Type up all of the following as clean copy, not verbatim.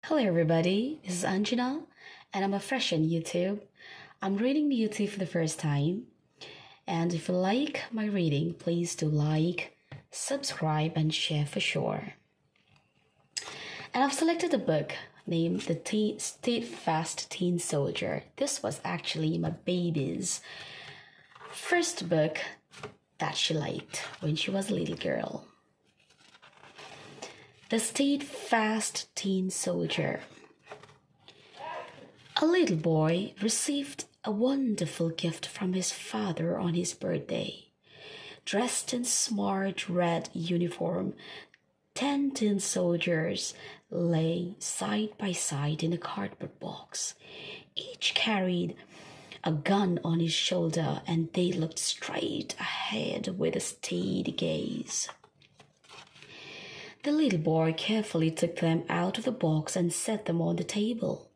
Hello, everybody. This is Anjana, and I'm a fresh on YouTube. I'm reading beauty for the first time, and if you like my reading, please do like, subscribe, and share for sure. And I've selected a book named The Steadfast Teen Soldier. This was actually my baby's first book that she liked when she was a little girl. The Steadfast Teen Soldier. A little boy received a wonderful gift from his father on his birthday. Dressed in smart red uniform, 10 tin soldiers lay side by side in a cardboard box. Each carried a gun on his shoulder, and they looked straight ahead with a steady gaze. The little boy carefully took them out of the box and set them on the table.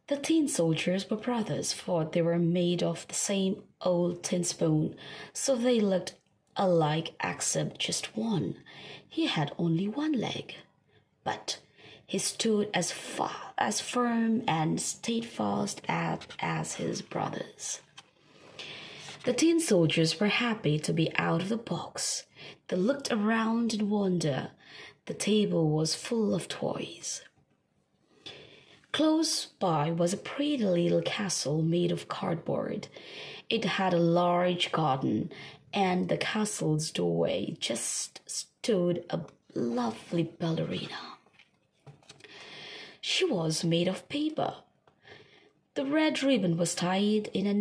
The tin soldiers were brothers, for they were made of the same old tin spoon, so they looked alike except just one. He had only one leg, but he stood as firm and steadfast as his brothers. The tin soldiers were happy to be out of the box. They looked around in wonder. The table was full of toys. Close by was a pretty little castle made of cardboard. It had a large garden, and the castle's doorway just stood a lovely ballerina. She was made of paper. The red ribbon was tied in a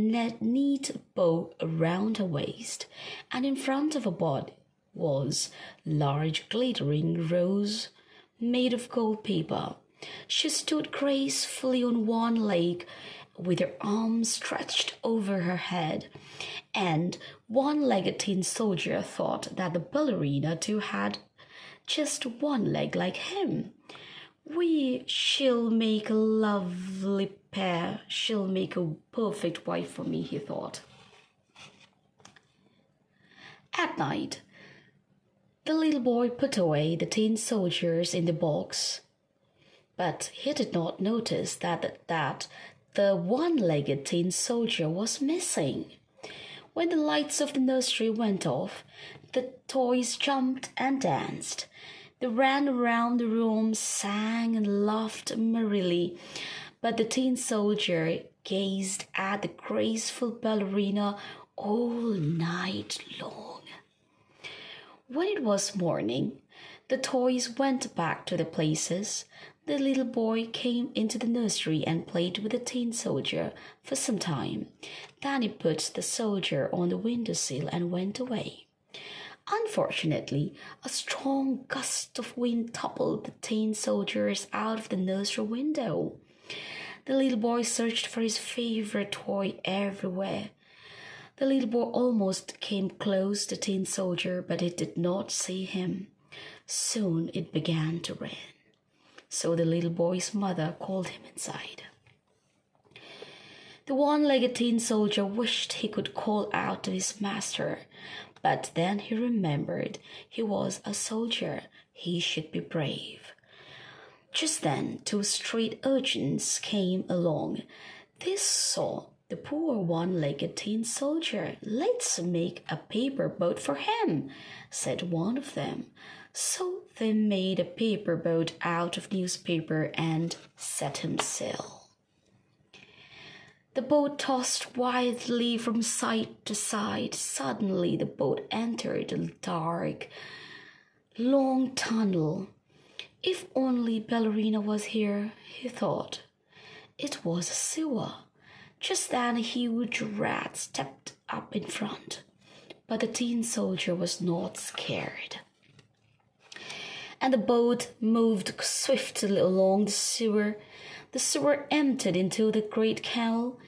neat bow around her waist, and in front of her body was large glittering rose made of gold paper. She stood gracefully on one leg with her arms stretched over her head, and one-legged tin soldier thought that the ballerina too had just one leg like him. We shall make a lovely pair. She'll make a perfect wife for me, he thought. At night, the little boy put away the tin soldiers in the box, but he did not notice that the one-legged tin soldier was missing. When the lights of the nursery went off, the toys jumped and danced. They ran around the room, sang and laughed merrily, but the tin soldier gazed at the graceful ballerina all night long. When it was morning, the toys went back to their places. The little boy came into the nursery and played with the tin soldier for some time. Then he put the soldier on the windowsill and went away. Unfortunately, a strong gust of wind toppled the tin soldiers out of the nursery window. The little boy searched for his favorite toy everywhere. The little boy almost came close to the tin soldier, but it did not see him. Soon it began to rain, so the little boy's mother called him inside. The one-legged tin soldier wished he could call out to his master, but then he remembered he was a soldier. He should be brave. Just then, 2 street urchins came along. They saw the poor one-legged tin soldier. "Let's make a paper boat for him," said one of them. So they made a paper boat out of newspaper and set him sail. The boat tossed wildly from side to side. Suddenly the boat entered a dark, long tunnel. If only ballerina was here, he thought. It was a sewer. Just then a huge rat stepped up in front, but the tin soldier was not scared. And the boat moved swiftly along the sewer. The sewer emptied into the great canal,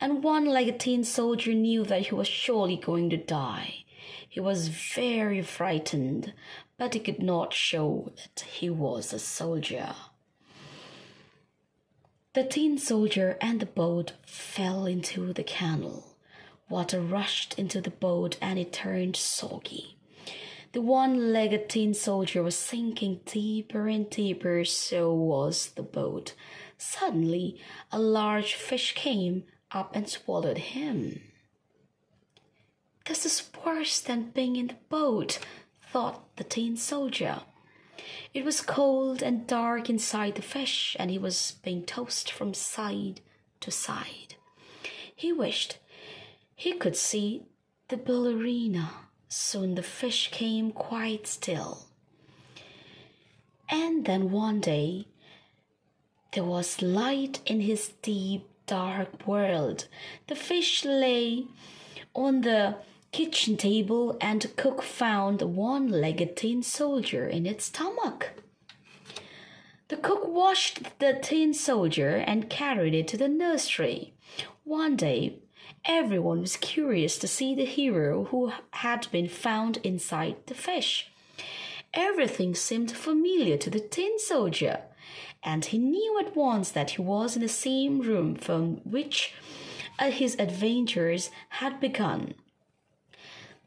and one-legged tin soldier knew that he was surely going to die. He was very frightened, but he could not show that he was a soldier. The tin soldier and the boat fell into the canal. Water rushed into the boat and it turned soggy. The one-legged tin soldier was sinking deeper and deeper, so was the boat. Suddenly, a large fish came up and swallowed him. "This is worse than being in the boat," thought the tin soldier. It was cold and dark inside the fish, and he was being tossed from side to side. He wished he could see the ballerina. Soon the fish came quite still. And then one day, there was light in his deep, dark world. The fish lay on the kitchen table, and the cook found a one-legged tin soldier in its stomach. The cook washed the tin soldier and carried it to the nursery. One day, everyone was curious to see the hero who had been found inside the fish. Everything seemed familiar to the tin soldier, and he knew at once that he was in the same room from which his adventures had begun.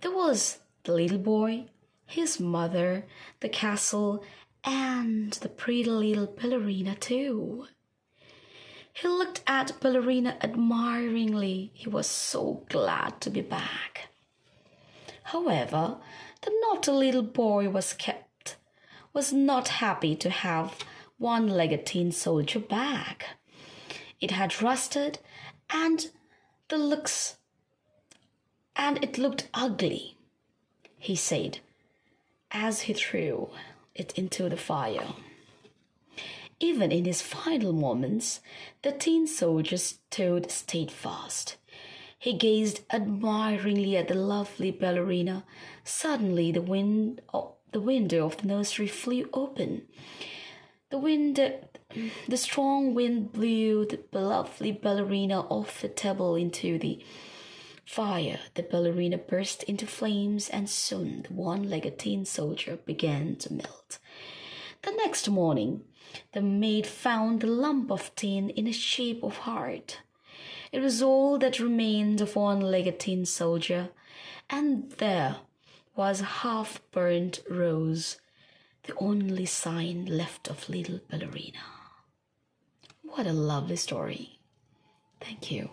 There was the little boy, his mother, the castle, and the pretty little ballerina too. He looked at Ballerina admiringly. He was so glad to be back. However, the naughty little boy was not happy to have one-legged tin soldier back. It had rusted, and it looked ugly, he said, as he threw it into the fire. Even in his final moments, the tin soldier stood steadfast. He gazed admiringly at the lovely ballerina. Suddenly, the window of the nursery flew open. The strong wind blew the lovely ballerina off the table into the fire. The ballerina burst into flames, and soon the one-legged tin soldier began to melt. The next morning, the maid found the lump of tin in the shape of heart. It was all that remained of one-legged tin soldier, and there was a half-burnt rose, the only sign left of little ballerina. What a lovely story. Thank you.